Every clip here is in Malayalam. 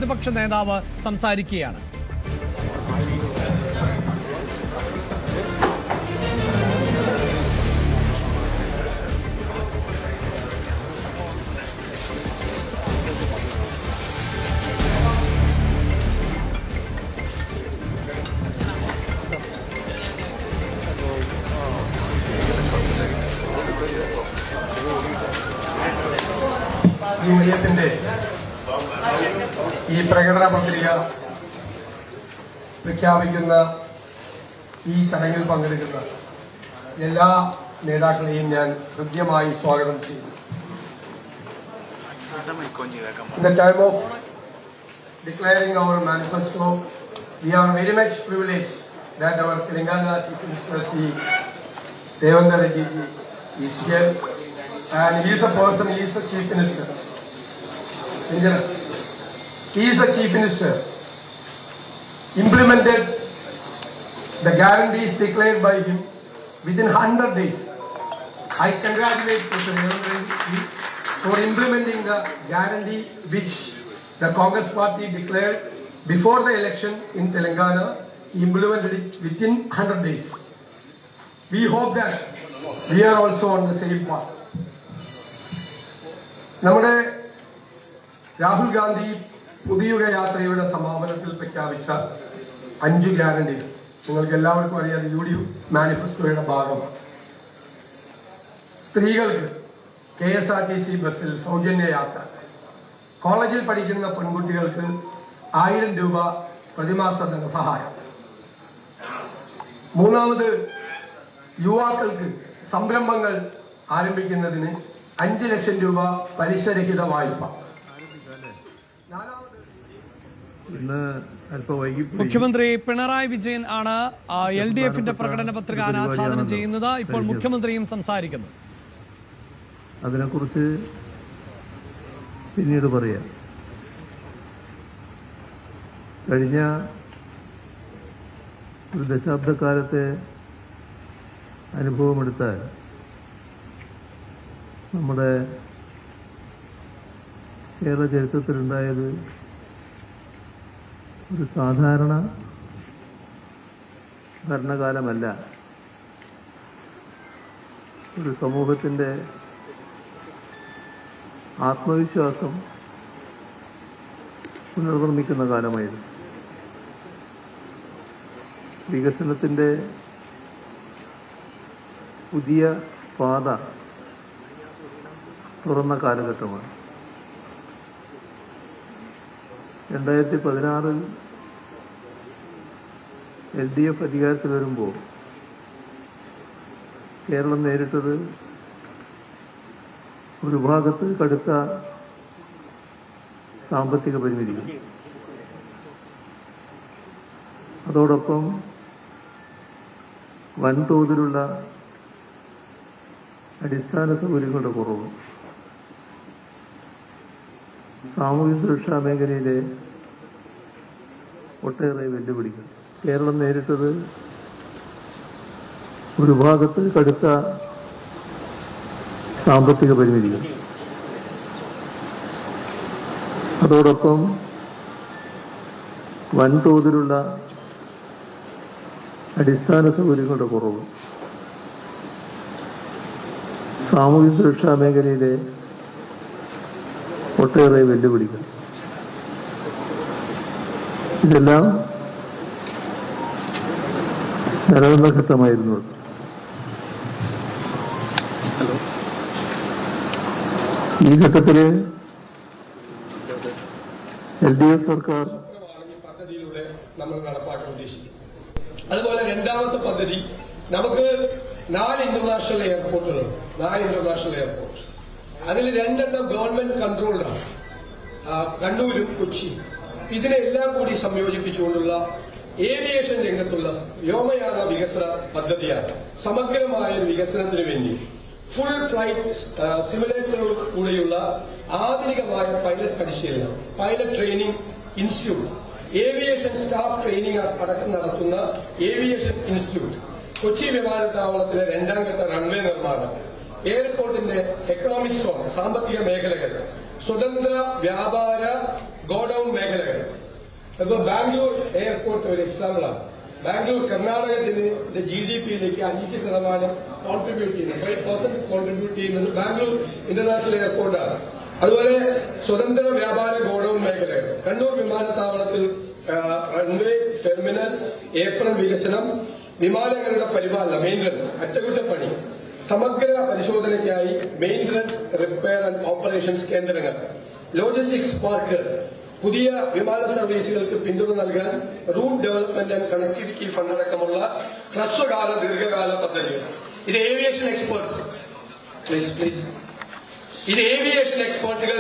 പ്രതിപക്ഷ നേതാവ് സംസാരിക്കുകയാണ്. യൂണിയത്തിന്റെ ഈ പ്രകടന പത്രിക പ്രഖ്യാപിക്കുന്ന ഈ ചടങ്ങിൽ പങ്കെടുക്കുന്ന എല്ലാ നേതാക്കളെയും ഞാൻ ഹൃദ്യമായി സ്വാഗതം ചെയ്യുന്നു. In the time of declaring our manifesto, we are very much privileged that our Telangana Chief Minister Sri Devendra Reddy is here, and he is a person, he is a Chief Minister. He is a Chief Minister, implemented the guarantees declared by him within 100 days. I congratulate Mr. Devendra Reddy for implementing the guarantee which the Congress party declared before the election in Telangana. He implemented it within 100 days. We hope that we are also on the same path. നമ്മുടെ രാഹുൽ ഗാന്ധി പുതിയുഗ യാത്രയുടെ സമാപനത്തിൽ പ്രഖ്യാപിച്ച 5 ഗ്യാരണ്ടികൾ നിങ്ങൾക്ക് എല്ലാവർക്കും അറിയാം, UDF മാനിഫെസ്റ്റോയുടെ ഭാഗമാണ്. സ്ത്രീകൾക്ക് KSRTC ബസ്സിൽ സൗജന്യ യാത്ര, കോളേജിൽ പഠിക്കുന്ന പെൺകുട്ടികൾക്ക് 1000 രൂപ പ്രതിമാസ ധനസഹായം, മൂന്നാമത് യുവാക്കൾക്ക് സംരംഭങ്ങൾ ആരംഭിക്കുന്നതിന് 5 ലക്ഷം രൂപ പലിശരഹിത വായ്പ. മുഖ്യമന്ത്രി പിണറായി വിജയൻ ആണ് LDFന്റെ പ്രകടന പത്രിക അനാച്ഛാദനം ചെയ്യുന്നത്. ഇപ്പോൾ മുഖ്യമന്ത്രിയും സംസാരിക്കുന്നു. അതിനെക്കുറിച്ച് പിന്നീട് പറയാം. കഴിഞ്ഞ ഒരു ദശാബ്ദക്കാലത്തെ അനുഭവമെടുത്താൽ നമ്മുടെ കേരള ചരിത്രത്തിലുണ്ടായത് ഒരു സാധാരണ ഭരണകാലമല്ല. ഒരു സമൂഹത്തിൻ്റെ ആത്മവിശ്വാസം പുനർനിർമ്മിക്കുന്ന കാലമായിരുന്നു. വികസനത്തിൻ്റെ പുതിയ പാത തുറന്ന കാലഘട്ടമാണ്. 2016 LDF അധികാരത്തിൽ വരുമ്പോൾ കേരളം നേരിട്ടത് ഒരു ഭാഗത്ത് കടുത്ത സാമ്പത്തിക പരിമിതികൾ, അതോടൊപ്പം വൻതോതിലുള്ള അടിസ്ഥാന സൗകര്യങ്ങളുടെ കുറവ്, സാമൂഹ്യ സുരക്ഷാ മേഖലയിലെ ഒട്ടേറെ വെല്ലുവിളികൾ. കേരളം നേരിട്ടത് ഒരു ഭാഗത്ത് കടുത്ത സാമ്പത്തിക പരിമിതികൾ, അതോടൊപ്പം വൻതോതിലുള്ള അടിസ്ഥാന സൗകര്യങ്ങളുടെ കുറവ്, സാമൂഹ്യ സുരക്ഷാ മേഖലയിലെ ഒട്ടേറെ വെല്ലുവിളികൾ. ഇതെല്ലാം നിലനിന്ന ഘട്ടമായിരുന്നു. ഈ ഘട്ടത്തില് LDF സർക്കാർ പദ്ധതിയിലൂടെ നമ്മൾ നടപ്പാക്കാൻ ഉദ്ദേശിക്കുന്നു. അതുപോലെ രണ്ടാമത്തെ പദ്ധതി, നമുക്ക് 4 ഇന്റർനാഷണൽ എയർപോർട്ടുകളുണ്ട്. 4 ഇന്റർനാഷണൽ എയർപോർട്ട്, അതിൽ 2 ഗവൺമെന്റ് കൺട്രോൾഡാണ്, കണ്ണൂരും കൊച്ചിയും. ഇതിനെല്ലാം കൂടി സംയോജിപ്പിച്ചുകൊണ്ടുള്ള ഏവിയേഷൻ രംഗത്തുള്ള വ്യോമയാന വികസന പദ്ധതിയാണ്. സമഗ്രമായ വികസനത്തിന് വേണ്ടി ഫുൾ ഫ്ലൈറ്റ് സിമുലേറ്ററുകൾ കൂടെയുള്ള ആധുനികമായ പൈലറ്റ് പരിശീലനം, pilot training institute, aviation staff training അടക്കം നടത്തുന്ന ഏവിയേഷൻ ഇൻസ്റ്റിറ്റ്യൂട്ട്, കൊച്ചി വിമാനത്താവളത്തിലെ 2ാം ഘട്ട റൺവേ നിർമ്മാണം, എയർപോർട്ടിന്റെ എക്കണോമിക് സോൺ, സാമ്പത്തിക മേഖലകൾ, സ്വതന്ത്ര വ്യാപാര ഗോഡൌൺ മേഖലകൾ, അപ്പോൾ ബാംഗ്ലൂർ എയർപോർട്ട് ഒരു എക്സാമ്പിളാണ്. ബാംഗ്ലൂർ കർണാടകത്തിന്റെ GDP-യിലേക്ക് 5% കോൺട്രിബ്യൂട്ട് ചെയ്യുന്നത്, 5% കോൺട്രിബ്യൂട്ട് ചെയ്യുന്നത് ബാംഗ്ലൂർ ഇന്റർനാഷണൽ എയർപോർട്ടാണ്. അതുപോലെ സ്വതന്ത്ര വ്യാപാര ഗോഡൌൺ മേഖലകൾ, കണ്ണൂർ വിമാനത്താവളത്തിൽ റൺവേ, ടെർമിനൽ, ഏപ്രൺ വികസനം, വിമാനങ്ങളുടെ പരിപാലനം, മെയിന്റനൻസ്, അറ്റകുറ്റപ്പണി, സമഗ്ര പരിശോധനയ്ക്കായി മെയിന്റനൻസ്, റിപ്പയർ ആൻഡ് ഓപ്പറേഷൻസ് കേന്ദ്രങ്ങൾ, ലോജിസ്റ്റിക്സ് പാർക്ക്, പുതിയ വിമാന സർവീസുകൾക്ക് പിന്തുണ നൽകാൻ route development and connectivity fund അടക്കമുള്ള ഹ്രസ്വകാല ദീർഘകാല പദ്ധതികൾ. ഇത് ഏവിയേഷൻ എക്സ്പേർട്സ് ഇത് ഏവിയേഷൻ എക്സ്പേർട്ടുകൾ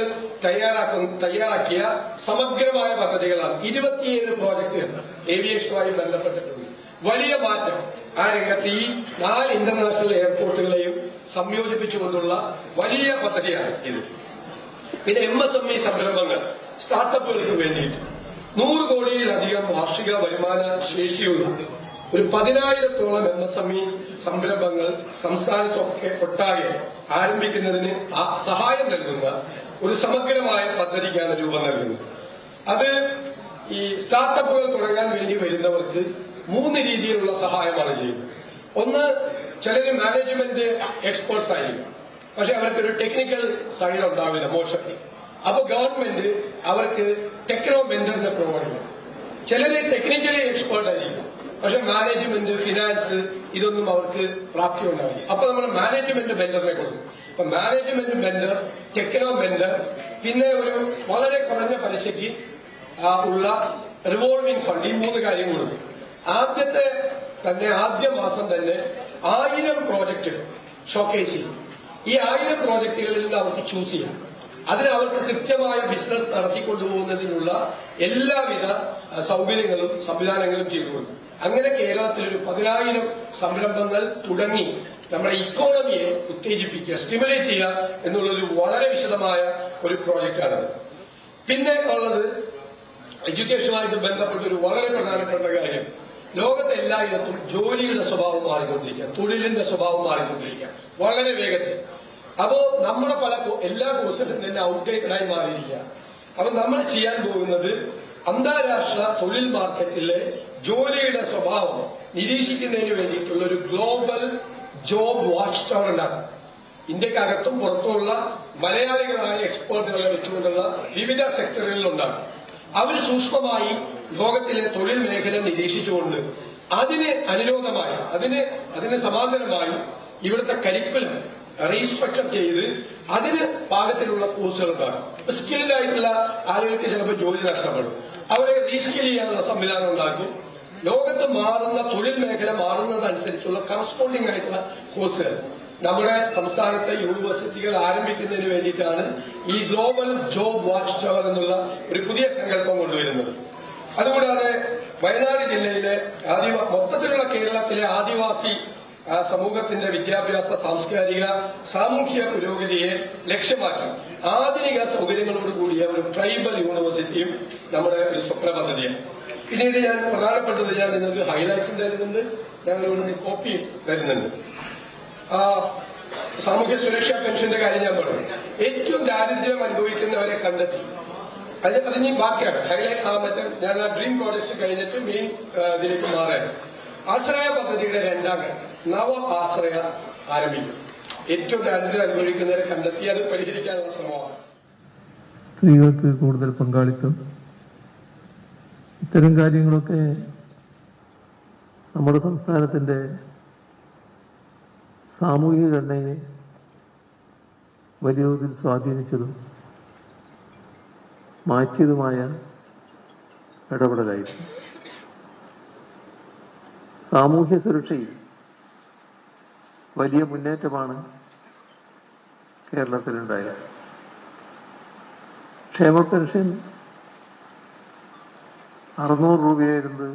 തയ്യാറാക്കിയ സമഗ്രമായ പദ്ധതികളാണ്. 27 പ്രോജക്ടുകൾ ഏവിയേഷനുമായി ബന്ധപ്പെട്ടിട്ടുണ്ട്. വലിയ മാറ്റം ആ രംഗത്ത് ഈ 4 ഇന്റർനാഷണൽ എയർപോർട്ടുകളെയും സംയോജിപ്പിച്ചുകൊണ്ടുള്ള വലിയ പദ്ധതിയാണ് ഇത്. പിന്നെ MSME സംരംഭങ്ങൾ, സ്റ്റാർട്ടപ്പുകൾക്ക് വേണ്ടിയിട്ട് 100 കോടിയിലധികം വാർഷിക വരുമാന ശേഷിയുള്ള ഒരു 10,000-ഓളം MSME സംരംഭങ്ങൾ സംസ്ഥാനത്തൊക്കെ ഒട്ടാകെ ആരംഭിക്കുന്നതിന് സഹായം നൽകുന്ന ഒരു സമഗ്രമായ പദ്ധതിക്കാണ് രൂപം നൽകുന്നത്. അത് ഈ സ്റ്റാർട്ടപ്പുകൾ തുടങ്ങാൻ വേണ്ടി വരുന്നവർക്ക് 3 രീതിയിലുള്ള സഹായമാണ് ചെയ്യുന്നത്. ഒന്ന്, ചിലര് മാനേജ്മെന്റ് എക്സ്പേർട്സ് ആയിരിക്കും, പക്ഷെ അവർക്കൊരു ടെക്നിക്കൽ സൈഡ് ഉണ്ടാവില്ല, മോശം. അപ്പൊ ഗവൺമെന്റ് അവർക്ക് ടെക്നോ മെന്ററിനെ പ്രൊവൈഡ് ചെയ്യും. ചിലര് ടെക്നിക്കലി എക്സ്പേർട്ട് ആയിരിക്കും, പക്ഷെ മാനേജ്മെന്റ്, ഫിനാൻസ് ഇതൊന്നും അവർക്ക് പ്രാപ്തി ഉണ്ടാവില്ല. അപ്പൊ നമ്മൾ മാനേജ്മെന്റ് മെന്ററിനെ കൊടുക്കും. അപ്പൊ മാനേജ്മെന്റ് മെന്റർ, ടെക്നോ മെന്റർ, പിന്നെ ഒരു വളരെ കുറഞ്ഞ പലിശയ്ക്ക് ഉള്ള റിവോൾവിംഗ് ഫണ്ട്, ഈ 3 കാര്യം കൊടുക്കും. ആദ്യ മാസം തന്നെ 1000 പ്രോജക്റ്റ് ഷോക്കേസ് ചെയ്യും. ഈ 1000 പ്രോജക്റ്റുകളിൽ നിന്ന് അവർക്ക് ചൂസ് ചെയ്യാം. അതിന് അവർക്ക് കൃത്യമായ ബിസിനസ് നടത്തിക്കൊണ്ടുപോകുന്നതിനുള്ള എല്ലാവിധ സൗകര്യങ്ങളും സംവിധാനങ്ങളും ചെയ്തുകൊണ്ട് അങ്ങനെ കേരളത്തിൽ ഒരു 10,000 സംരംഭങ്ങൾ തുടങ്ങി നമ്മുടെ ഇക്കോണമിയെ ഉത്തേജിപ്പിക്കുക, സ്റ്റിമുലേറ്റ് ചെയ്യുക എന്നുള്ളൊരു വളരെ വിശദമായ ഒരു പ്രോജക്റ്റാണത്. പിന്നെ ഉള്ളത് എഡ്യൂക്കേഷനുമായിട്ട് ബന്ധപ്പെട്ട ഒരു വളരെ പ്രധാനപ്പെട്ട കാര്യം, ലോകത്തെ എല്ലായിടത്തും ജോലിയുടെ സ്വഭാവം മാറിക്കൊണ്ടിരിക്കുക, തൊഴിലിന്റെ സ്വഭാവം മാറിക്കൊണ്ടിരിക്കുക വളരെ വേഗത്തിൽ. അപ്പോ നമ്മുടെ എല്ലാ കോഴ്സുകളും തന്നെ ഔട്ട്ഡേറ്റഡായി മാറിയിരിക്കുക. അപ്പൊ നമ്മൾ ചെയ്യാൻ പോകുന്നത് അന്താരാഷ്ട്ര തൊഴിൽ മാർക്കറ്റിലെ ജോലിയുടെ സ്വഭാവം നിരീക്ഷിക്കുന്നതിന് വേണ്ടിയിട്ടുള്ള ഒരു ഗ്ലോബൽ ജോബ് വാച്ച് ടവർ ഉണ്ടാക്കും. ഇന്ത്യക്കകത്തും പുറത്തുമുള്ള മലയാളികളായ എക്സ്പേർട്ടുകളെ വെച്ചുകൊണ്ടുള്ള വിവിധ സെക്ടറുകളിൽ ഉണ്ടാകും. അവർ സൂക്ഷ്മമായി ലോകത്തിലെ തൊഴിൽ മേഖല നിരീക്ഷിച്ചുകൊണ്ട് അതിന് അനുരോധമായി, അതിന് സമാന്തരമായി ഇവിടുത്തെ കരിക്കുലം റീസ്ട്രക്ചർ ചെയ്ത് അതിന് പാകത്തിലുള്ള കോഴ്സുകൾ ഉണ്ടാകും. സ്കിൽഡ് ആയിട്ടുള്ള ആളുകൾക്ക് ചിലപ്പോൾ ജോലി നഷ്ടപ്പെടും, അവരെ റീസ്കിൽ ചെയ്യാനുള്ള സംവിധാനം ഉണ്ടാക്കും. ലോകത്ത് മാറുന്ന തൊഴിൽ മേഖല മാറുന്നതനുസരിച്ചുള്ള കറസ്പോണ്ടിംഗ് ആയിട്ടുള്ള കോഴ്സുകൾ നമ്മുടെ സംസ്ഥാനത്തെ യൂണിവേഴ്സിറ്റികൾ ആരംഭിക്കുന്നതിന് വേണ്ടിയിട്ടാണ് ഈ ഗ്ലോബൽ ജോബ് വാച്ച് ടവർ എന്നുള്ള ഒരു പുതിയ സങ്കല്പം കൊണ്ടുവരുന്നത്. അതുകൂടാതെ വയനാട് ജില്ലയിലെ മൊത്തത്തിലുള്ള കേരളത്തിലെ ആദിവാസി സമൂഹത്തിന്റെ വിദ്യാഭ്യാസ, സാംസ്കാരിക, സാമൂഹ്യ പുരോഗതിയെ ലക്ഷ്യമാക്കി ആധുനിക സൗകര്യങ്ങളോട് കൂടിയ ഒരു ട്രൈബൽ യൂണിവേഴ്സിറ്റിയും നമ്മുടെ ഒരു സ്വപ്ന പദ്ധതിയാണ്. പിന്നീട് ഞാൻ പ്രധാനപ്പെട്ടത് ഞാൻ നിങ്ങൾക്ക് ഹൈലൈറ്റ്സും തരുന്നുണ്ട്, ഞങ്ങൾ ഇവിടുന്ന് കോപ്പിയും തരുന്നുണ്ട്. സാമൂഹ്യ സുരക്ഷാ പെൻഷന്റെ കാര്യം ഞാൻ പറഞ്ഞു. ഏറ്റവും ദാരിദ്ര്യം അനുഭവിക്കുന്നവരെ കണ്ടെത്തി അതിന് ബാക്കിയാണ് ഹൈലൈറ്റ്. ഞാൻ ആ ഡ്രീം പ്രോജക്ട്സ് കഴിഞ്ഞിട്ട് മെയിൻ ഇതിലേക്ക് മാറാൻ ആശ്രയ പദ്ധതിയുടെ 2ാം ഘട്ടം നവ ആശ്രയ ആരംഭിക്കും. ഏറ്റവും ദാരിദ്ര്യം അനുഭവിക്കുന്നവരെ കണ്ടെത്തി അത് പരിഹരിക്കാനുള്ള ശ്രമമാണ്. സ്ത്രീകൾക്ക് കൂടുതൽ പങ്കാളിത്തം, ഇത്തരം കാര്യങ്ങളൊക്കെ നമ്മുടെ സംസ്ഥാനത്തിന്റെ സാമൂഹിക ഘടനയെ വലിയ തോതിൽ സ്വാധീനിച്ചതും മാറ്റിയതുമായ ഇടപെടലായിരുന്നു. സാമൂഹ്യ സുരക്ഷയിൽ വലിയ മുന്നേറ്റമാണ് കേരളത്തിലുണ്ടായത്. ക്ഷേമ പെൻഷൻ 600 രൂപയായിരുന്നത്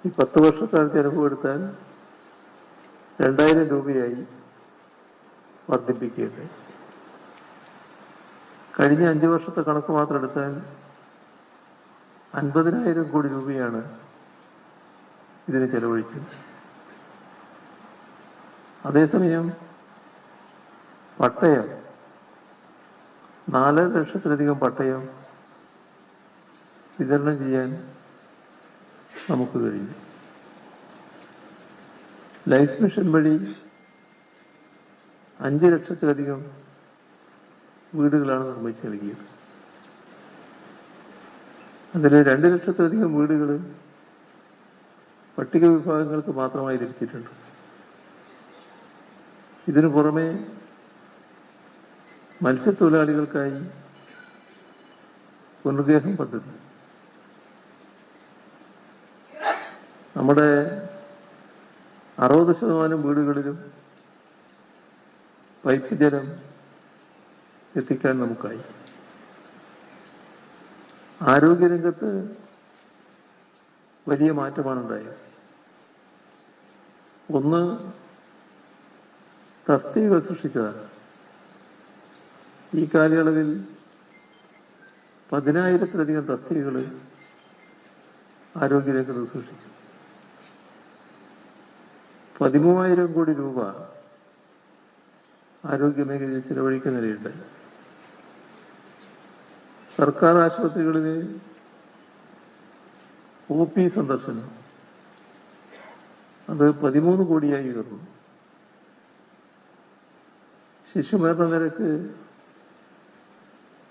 ഈ 10 വർഷക്കാലത്ത് ചെലവെടുത്താൽ 2000 രൂപയായി വർദ്ധിപ്പിക്കുകയുണ്ടായി. കഴിഞ്ഞ 5 വർഷത്തെ കണക്ക് മാത്രം എടുത്താൽ 50,000 കോടി രൂപയാണ് ഇതിന് ചെലവഴിച്ചത്. അതേസമയം പട്ടയം 4 ലക്ഷത്തിലധികം പട്ടയം വിതരണം ചെയ്യാൻ നമുക്ക് കഴിയും. ലൈഫ് മിഷൻ വഴി 5 ലക്ഷത്തിലധികം വീടുകളാണ് നിർമ്മിച്ചു നൽകിയത്. അതിൽ 2 ലക്ഷത്തിലധികം വീടുകൾ പട്ടിക വിഭാഗങ്ങൾക്ക് മാത്രമായി ലഭിച്ചിട്ടുണ്ട്. ഇതിനു പുറമെ മത്സ്യത്തൊഴിലാളികൾക്കായി പുനർഗേഹം പദ്ധതി, നമ്മുടെ 60% വീടുകളിലും പൈപ്പ് ജലം എത്തിക്കാൻ നമുക്കായി. ആരോഗ്യരംഗത്ത് വലിയ മാറ്റമാണ് ഉണ്ടായത്. ഒന്ന്, തസ്തികകൾ സൃഷ്ടിച്ചതാണ്. ഈ കാലയളവിൽ 10,000-ത്തിലധികം തസ്തികകൾ ആരോഗ്യരംഗത്ത് സൃഷ്ടിച്ചു. 13,000 കോടി രൂപ ആരോഗ്യമേഖലയിൽ ചിലവഴിക്കുന്നതിനുണ്ട്. സർക്കാർ ആശുപത്രികളിൽ OP സന്ദർശനം അത് 13 കോടിയായി ഉയർന്നു. ശിശുമരണ നിരക്ക്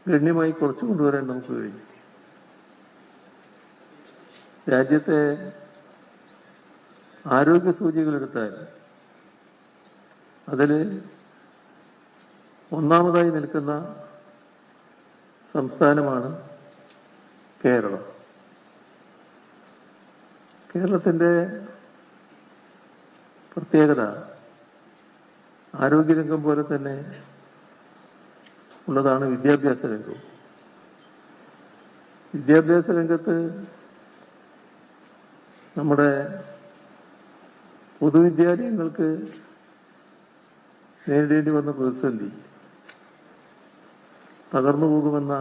ഗണ്യമായി കുറച്ചു കൊണ്ടുവരാൻ നമുക്ക് കഴിഞ്ഞു. രാജ്യത്തെ ആരോഗ്യ സൂചികകൾ എടുത്താൽ അതിൽ ഒന്നാമതായി നിൽക്കുന്ന സംസ്ഥാനമാണ് കേരളം. കേരളത്തിൻ്റെ പ്രത്യേകത ആരോഗ്യരംഗം പോലെ തന്നെ ഉള്ളതാണ് വിദ്യാഭ്യാസ രംഗം. വിദ്യാഭ്യാസ രംഗത്ത് നമ്മുടെ പൊതുവിദ്യാലയങ്ങൾക്ക് നേരിടേണ്ടി വന്ന പ്രതിസന്ധി തകർന്നു പോകുമെന്ന